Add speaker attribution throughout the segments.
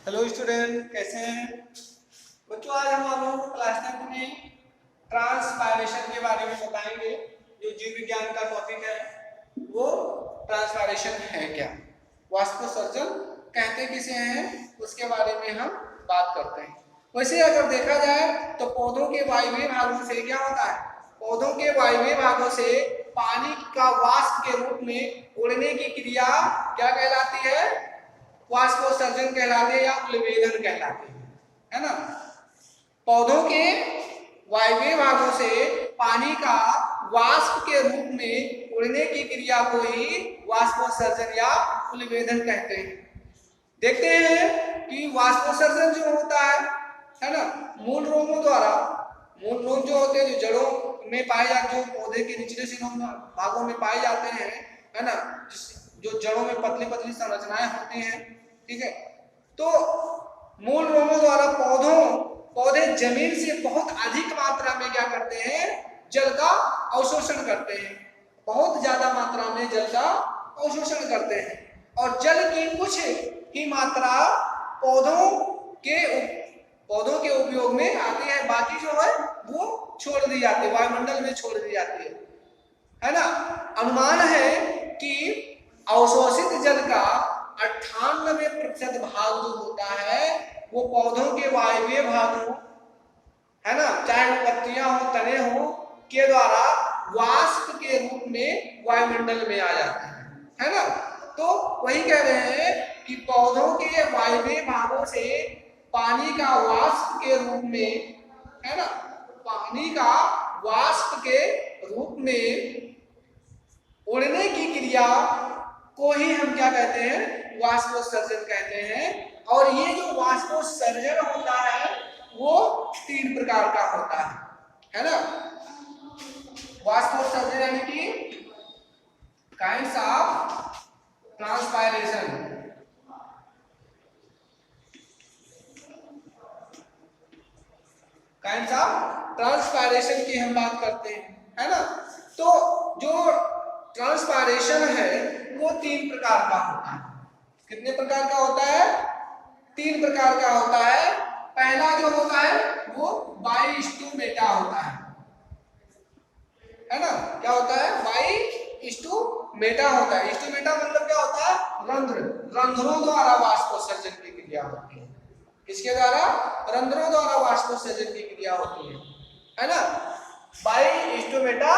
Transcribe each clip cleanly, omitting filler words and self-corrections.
Speaker 1: Hello student, कैसे हैं बच्चों। आज हम आप लोगों को क्लास 10 में ट्रांसपायरेशन के बारे में बताएंगे। जो जीव विज्ञान का टॉपिक है वो ट्रांसपायरेशन है क्या, वाष्पोत्सर्जन कहते किसे हैं, उसके बारे में हम बात करते हैं। वैसे अगर देखा जाए तो पौधों के वायवीय भागों से क्या होता है, पौधों के वायवीय भागों से पानी का वाष्प के रूप में उड़ने की क्रिया क्या कहलाती है, वाष्पोत्सर्जन कहलाते हैं या उलवेदन कहलाते हैं, है ना। पौधों के वायवीय भागों से पानी का वाष्प के रूप में उड़ने की क्रिया को ही वाष्पोत्सर्जन या उलवेदन कहते हैं। देखते हैं कि वाष्पोत्सर्जन जो होता है ना, मूल रोमों द्वारा, मूल रोम जो होते हैं जो जड़ों में पाए जाते, जो पौधे के निचले सिरों भागों में पाए जाते हैं, है ना, जो जड़ों में पतली पतली संरचनाएं होती हैं, ठीक है। तो मूल रोमों द्वारा पौधे जमीन से बहुत अधिक मात्रा में क्या करते हैं, जल का अवशोषण करते हैं, बहुत ज्यादा मात्रा में जल का अवशोषण करते हैं। और जल की कुछ ही मात्रा पौधों के उपयोग में आती है, बाकी जो है वो छोड़ दी जाती है, वायुमंडल में छोड़ दी जाती है ना। अनुमान है कि अवशोषित जल का 98% भाग जो होता है वो पौधों के वायवीय भागों, है ना, चाहे वो पत्तियां हो, तने हो, के द्वारा वाष्प के रूप में वायुमंडल में आ जाते हैं, है ना। तो वही कह रहे हैं कि पौधों के वायवीय भागों से पानी का वाष्प के रूप में, है ना, पानी का वाष्प के रूप में उड़ने की क्रिया को ही हम क्या कहते हैं, वाष्पोत्सर्जन कहते हैं। और ये जो वाष्पोत्सर्जन होता है वो 3 प्रकार का होता है ना। वाष्पोत्सर्जन यानी कि kinds of transpiration, kinds of transpiration की हम बात करते हैं, है ना। तो जो ट्रांसपायरेशन है वो 3 प्रकार का होता है। कितने प्रकार का होता है? 3 प्रकार का होता है। पहला जो होता है वो बाइस्टोमेटा होता है ना। क्या होता है? बाइस्टोमेटा होता है। स्टोमेटा मतलब क्या होता है? रंध्र, रंध्रों द्वारा वाष्पोत्सर्जन की क्रिया होती है। किसके द्वारा? रंध्रों द्वारा वाष्पोत्सर्जन की क्रिया होती है ना। बाइस्टोमेटा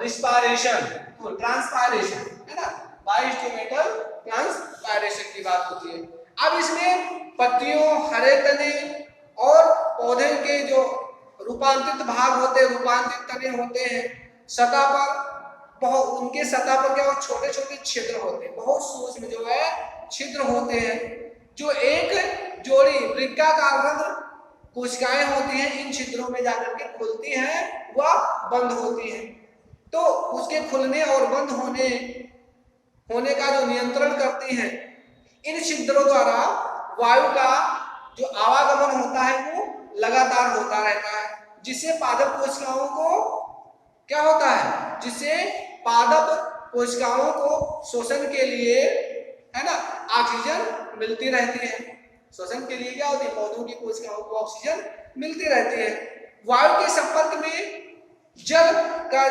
Speaker 1: रिस्पायरेशन, ट्रांसपायरेशन, है ना, बाइस्टोमेटल ट्रांसपायरेशन की बात होती है। अब इसमें पत्तियों, हरे तने और पौधे के जो रूपांतरित भाग होते हैं, रूपांतरित तने होते हैं, सतह पर बहुत, उनके सतह पर क्या छोटे छोटे छिद्र होते हैं, बहुत सूक्ष्म जो है छिद्र होते हैं, जो एक जोड़ी वृक्काकार रंध्र कोशिकाएं होती हैं, इन छिद्रों में जाकर के खुलती हैं व बंद होती हैं। तो उसके खुलने और बंद होने का जो नियंत्रण करती हैं, इन छिद्रों द्वारा वायु का जो आवागमन होता है वो लगातार होता रहता है, जिससे पादप कोशिकाओं को क्या होता है, जिससे पादप कोशिकाओं को शोषण के लिए, है ना, ऑक्सीजन मिलती रहती है। श्वसन के लिए क्या होती है, पौधों की कोशिकाओं को ऑक्सीजन मिलती रहती है। वायु के संपर्क में जल का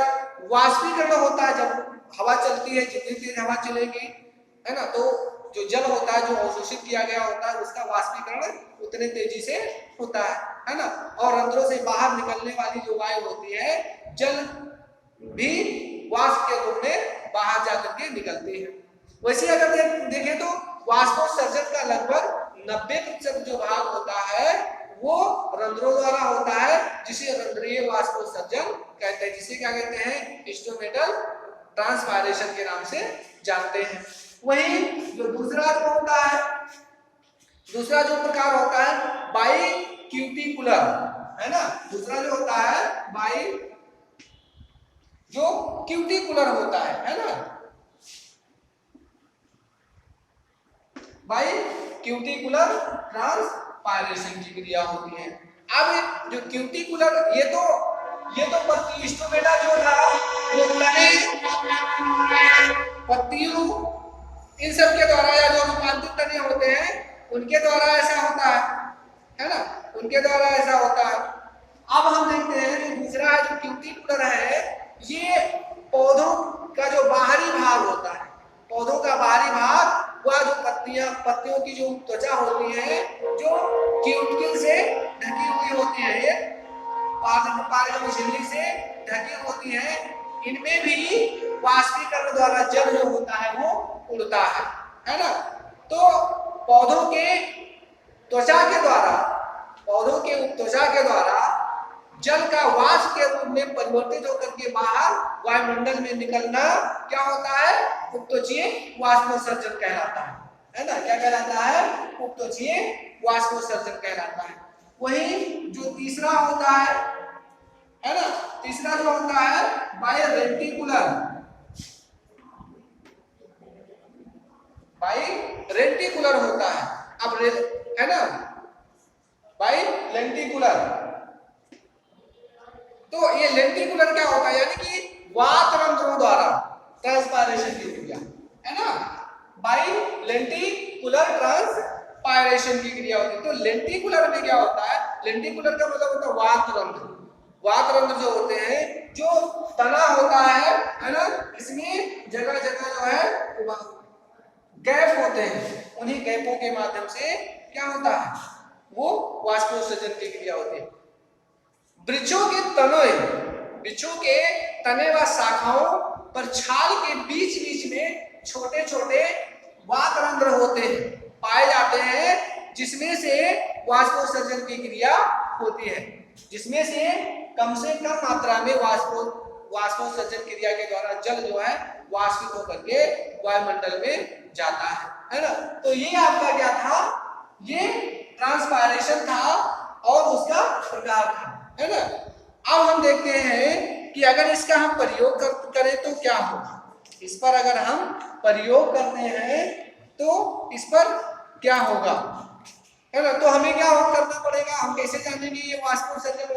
Speaker 1: वाष्पीकरण होता है। जब हवा चलती है, जितनी तेज हवा चलेगी, है ना, तो जो जल होता है, जो अवशोषित किया गया होता है, उसका वाष्पीकरण उतने तेजी से होता है ना। और रंध्रों से बाहर निकलने वाली जो वायु होती है, जल भी वाष्प के रूप में बाहर जाकर के निकलती है। वैसे अगर देखें तो वाष्पोत्सर्जन का लगभग 90% जो भाग होता है वो रंध्रों द्वारा होता है, जिसे रंध्रीय वाष्पोत्सर्जन कहते हैं, जिसे क्या कहते हैं, स्टोमेटल ट्रांसपायरेशन के नाम से जानते हैं। वहीं जो दूसरा जो होता है, दूसरा जो प्रकार होता है बाइक्यूटिकुलर, है ना। दूसरा जो होता है जो क्यूटिकुलर होता है ना, बाइक्यूटिकुलर ट्रांसपायरेशन की क्रिया होती है। अब जो क्यूटिकुलर, ये तो स्टोमेटा जो था वो तने, पत्तियों, इन सब के द्वारा या जो रूपांतरित तने होते हैं उनके द्वारा ऐसा होता है ना, उनके द्वारा ऐसा होता है। अब हम देखते हैं जो दूसरा है, जो क्यूटिकुलर है, ये पौधों का जो बाहरी भाग होता है, पौधों का बाहरी भाग, वह जो पत्तियों की जो त्वचा होती है, जो क्यूटिकल से ढकी हुई होती है, ये पार्गम झिल्ली से ढकी होती है, इनमें भी वाष्पीकरण द्वारा जल जो होता है वो उड़ता है ना। तो पौधों के त्वचा के द्वारा, पौधों के त्वचा के द्वारा जल का वाष्प के रूप में परिवर्तित होकर के बाहर वायुमंडल में निकलना क्या होता है, उपत्वचीय वाष्पोत्सर्जन कहलाता है ना। क्या कहलाता है, उपत्वचीय वाष्पोत्सर्जन कहलाता है। वही जो तीसरा होता है ना, तीसरा जो होता है बाइरेटिकुलर, बाइरेटिकुलर होता है। अब है ना, बाइलेंटिकुलर, तो ये लेंटिकुलर क्या होता है, यानी कि वातरंध्रों द्वारा ट्रांसपायरेशन की क्रिया है ना, बाइलेंटिकुलर ट्रांसपायरेशन की क्रिया होती है। तो लेंटिकुलर में क्या होता है, लेंटिकुलर का मतलब होता है वातरंध्र। वातरंध्र जो होते हैं, जो तना होता है ना, इसमें जगह जगह जो है गैप होते हैं, उन्हीं गैपों के माध्यम से क्या होता है, वो वाष्पोत्सर्जन की क्रिया होती है। वृक्षों के तने, वृक्षों के तने व शाखाओं पर छाल के बीच बीच में छोटे छोटे वातरंध्र होते हैं, पाए जाते हैं, जिसमें से वाष्पोत्सर्जन की क्रिया होती है, जिसमें से कम मात्रा में वाष्पोत्सर्जन क्रिया के द्वारा जल जो है वाष्पित होकर के वायुमंडल में जाता है ना। तो ये आपका क्या था, ये ट्रांसपायरेशन था और उसका प्रकार था, है ना। अब हम देखते हैं कि अगर इसका हम प्रयोग करें तो क्या होगा, इस पर अगर हम प्रयोग करते हैं तो इस पर क्या होगा, है ना। तो हमें क्या करना पड़ेगा, हम कैसे जानेंगे ये वाष्पोत्सर्जन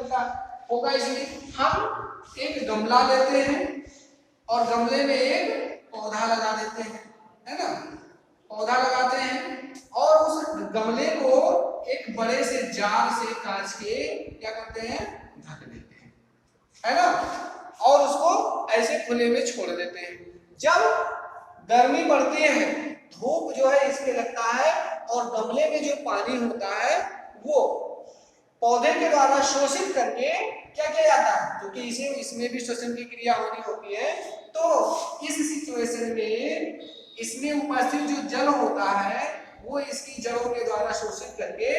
Speaker 1: होगा। इसलिए हम एक गमला लेते हैं और गमले में एक पौधा लगा देते हैं, है ना, पौधा लगाते हैं और उस गमले को एक बड़े से जार से कांच के क्या करते हैं, ढक देते हैं, है ना, और उसको ऐसे खुले में छोड़ देते हैं। जब गर्मी पड़ती है, धूप जो है इसमें लगता है और गमले में जो पानी होता है वो पौधे के द्वारा शोषित करके क्या किया जाता है, क्योंकि इसमें भी श्वसन की क्रिया होनी होती है। तो इस सिचुएशन में इसमें उपस्थित जो जल होता है वो इसकी जड़ों के द्वारा शोषित करके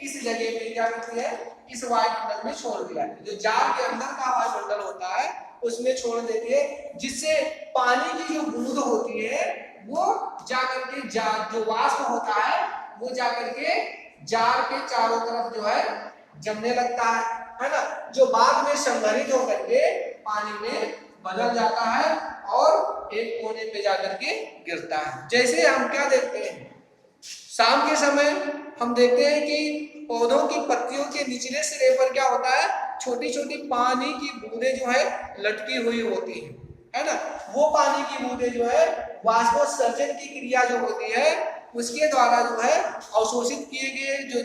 Speaker 1: इस जगह पे क्या करते हैं, इस वायुमंडल में छोड़ दिया है। जो जार के अंदर का वायुमंडल होता है उसमें छोड़ देती है, जिससे पानी की जो बूंद होती है वो जाकर के जो वाष्प होता है वो जाकर के जार के चारों तरफ जो है जमने लगता है ना, जो बाद में संघनित होकर के पानी में बदल जाता है और एक कोने पे जाकर के गिरता है। जैसे हम क्या देखते हैं, शाम के समय हम देखते हैं कि पौधों की पत्तियों के निचले सिरे पर क्या होता है, छोटी छोटी पानी की बूंदें जो है लटकी हुई होती है ना। वो पानी की बूंदें जो है वाष्पोत्सर्जन की क्रिया जो होती है उसके द्वारा जो है अवशोषित किए गए जो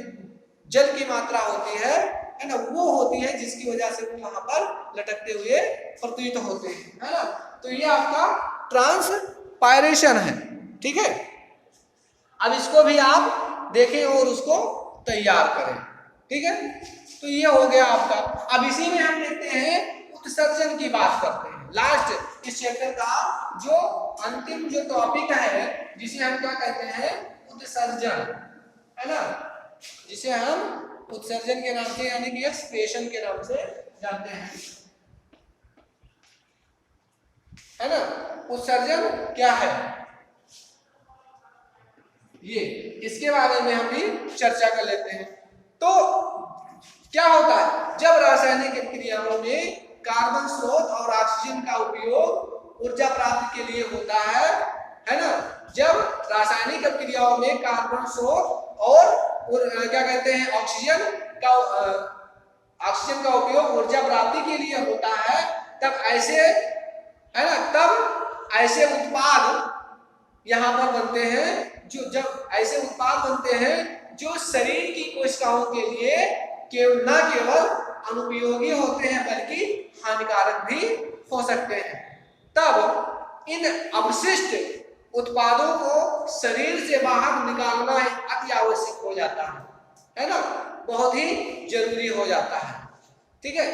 Speaker 1: जल की मात्रा होती है ना, वो होती है जिसकी वजह से वो वहां पर लटकते हुए प्रतीत होते हैं, है ना। तो ये आपका ट्रांसपायरेशन है, ठीक है। अब इसको भी आप देखें और उसको तैयार करें, ठीक है। तो ये हो गया आपका। अब इसी में हम देखते हैं उत्सर्जन की बात करते हैं। लास्ट इस चैप्टर का जो अंतिम जो टॉपिक है जिसे हम क्या कहते हैं, उत्सर्जन, है ना, जिसे हम उत्सर्जन के नाम से यानी कि एक्सप्रेशन के नाम से जानते हैं, है ना। उत्सर्जन क्या है, ये इसके बारे में हम भी चर्चा कर लेते हैं। तो क्या होता है, जब रासायनिक क्रियाओं में कार्बन स्रोत और ऑक्सीजन का उपयोग ऊर्जा प्राप्ति के लिए होता है ना। जब रासायनिक क्रियाओं में कार्बन स्रोत और क्या कहते हैं ऑक्सीजन का उपयोग ऊर्जा प्राप्ति के लिए होता है, तब ऐसे, है ना, तब ऐसे उत्पाद यहाँ पर बनते हैं। जो जब ऐसे उत्पाद बनते हैं जो शरीर की कोशिकाओं के लिए न केवल अनुपयोगी होते हैं बल्कि हानिकारक भी हो सकते हैं। तब इन अवशिष्ट उत्पादों को शरीर से बाहर निकालना अति आवश्यक हो जाता है ना, बहुत ही जरूरी हो जाता है। ठीक है,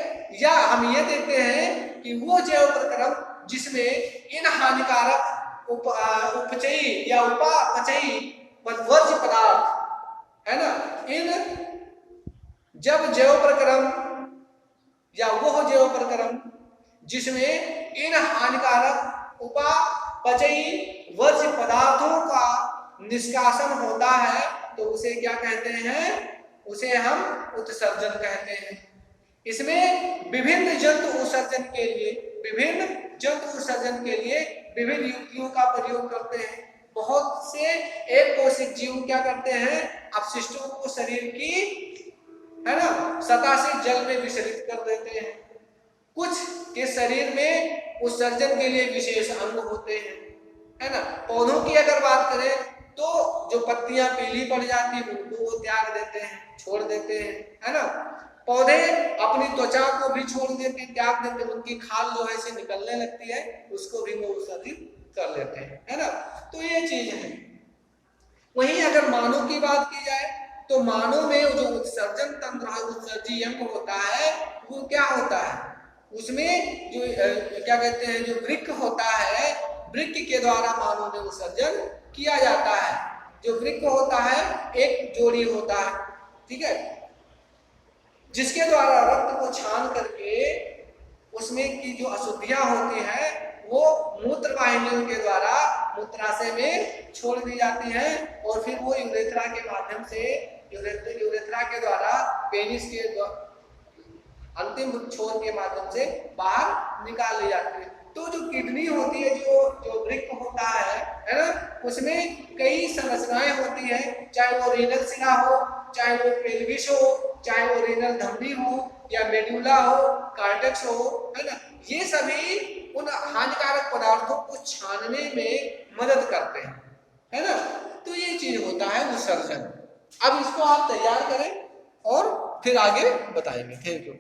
Speaker 1: या हम ये देखते हैं कि वो जैव प्रक्रम जिसमें इन हानिकारक उपचयी या उपापचयी वर्ज्य पदार्थ है ना, इन जब जैव प्रक्रम या वह जैव प्रक्रम जिसमें इन हानिकारक उपापचयी वर्ज्य पदार्थों का निष्कासन होता है तो उसे क्या कहते हैं, उसे हम उत्सर्जन कहते हैं। इसमें विभिन्न जंतु उत्सर्जन के लिए विभिन्न युक्तियों का प्रयोग करते हैं। बहुत से एक कोशिक जीव क्या करते हैं, अपशिष्टों को शरीर की है ना सतह से जल में विसर्जित कर देते हैं। कुछ के शरीर में उत्सर्जन के लिए विशेष अंग होते हैं, है ना। पौधों की अगर बात करें तो जो पत्तियां पीली पड़ जाती है उनको वो त्याग देते हैं, छोड़ देते हैं, है ना। पौधे अपनी त्वचा को भी छोड़ देते, त्याग देते, उनकी खाल लोहे से निकलने लगती है, उसको भी वो उत्सर्जित कर लेते हैं, है ना। तो ये चीज है। वहीं अगर मानव की बात की जाए तो मानव में जो उत्सर्जन तंत्र है, उत्सर्जी अंग होता है, वो क्या होता है, उसमें जो क्या कहते हैं, जो वृक्क होता है, वृक्क के द्वारा मानव में उत्सर्जन किया जाता है। जो वृक्क होता है एक जोड़ी होता है, ठीक है, जिसके द्वारा रक्त को छान करके उसमें की जो अशुद्धियां होती है वो मूत्र वाहिनियों के द्वारा मूत्राशय में छोड़ दी जाती है और फिर वो यूरेथ्रा के माध्यम से यूरेथ्रा के द्वारा पेनिस के अंतिम छोर के माध्यम से बाहर निकाल ली जाती है। तो जो किडनी होती है, जो वृक्क होता है ना, उसमें कई संरचनाएं होती है, चाहे वो रीनल शिरा हो, चाहे वो पेल्विस हो, चाहे वो रीनल धमनी हो या मेडुला हो, कार्टेक्स हो, है ना। ये सभी उन हानिकारक पदार्थों को छानने में मदद करते हैं, है ना। तो ये चीज होता है उत्सर्जन। अब इसको आप तैयार करें और फिर आगे बताएंगे। Thank you.